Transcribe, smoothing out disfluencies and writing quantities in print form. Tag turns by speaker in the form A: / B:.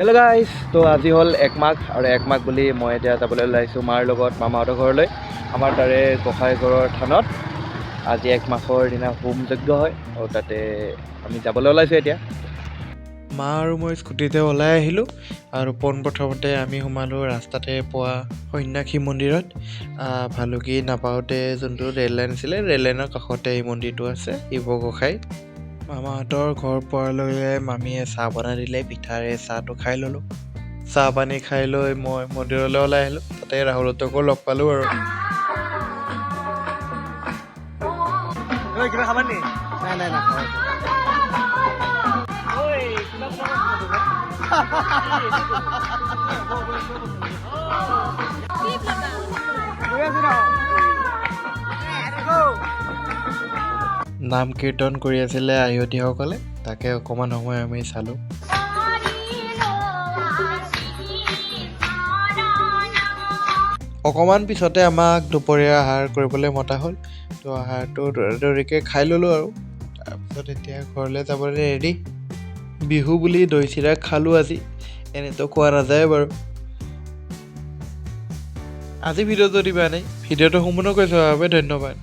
A: Hello' guys, তো আজি হ'ল 1 মাঘ আৰু 1 মাঘ বুলি মই এতিয়া যাবলৈ ওলাইছোঁ মাৰ লগত মামাহঁতৰ ঘৰলৈ। আমাৰ তাৰে গোঁসাই ঘৰৰ থানত আজি 1 মাঘৰ দিনা হোম যজ্ঞ হয় আৰু তাতে আমি যাবলৈ ওলাইছোঁ এতিয়া।
B: মা আৰু মই স্কুটিতে ওলাই আহিলোঁ আৰু পোনপ্ৰথমতে আমি সোমালোঁ ৰাস্তাতে পোৱা সন্যাসী মন্দিৰত। ভালুকি নাপাওঁতে যোনটো ৰেল লাইন আছিলে, ৰেল লাইনৰ কাষতে এই মন্দিৰটো আছে, শিৱ গোঁসাই। মামাহঁতৰ ঘৰ পোৱাৰ লগে লগে মামীয়ে চাহ বনাই দিলে, পিঠাৰে চাহটো খাই ল'লোঁ। চাহ পানী খাই লৈ মই মন্দিৰলৈ ওলাই আহিলোঁ, তাতে ৰাহুলহঁতকো লগ পালোঁ আৰু।
A: কিবা খাবা নি? নাই নাখাওঁ।
B: নাম কীৰ্তন কৰি আছিলে আয়তীসকলে, তাকে অকণমান সময় আমি চালোঁ। অকণমান পিছতে আমাক দুপৰীয়া আহাৰ কৰিবলৈ মতা হ'ল, তো আহাৰটো দৌৰিকৈ খাই ল'লোঁ আৰু তাৰপিছত এতিয়া ঘৰলৈ যাবলৈ ৰেডি। বিহু বুলি দৈ চিৰা খালোঁ আজি, এনেতো খোৱা নাযায় বাৰু। আজি ভিডিঅ'টো দিবা নাই, ভিডিঅ'টো সম্পূৰ্ণ কৰি চোৱাৰ বাবে ধন্যবাদ।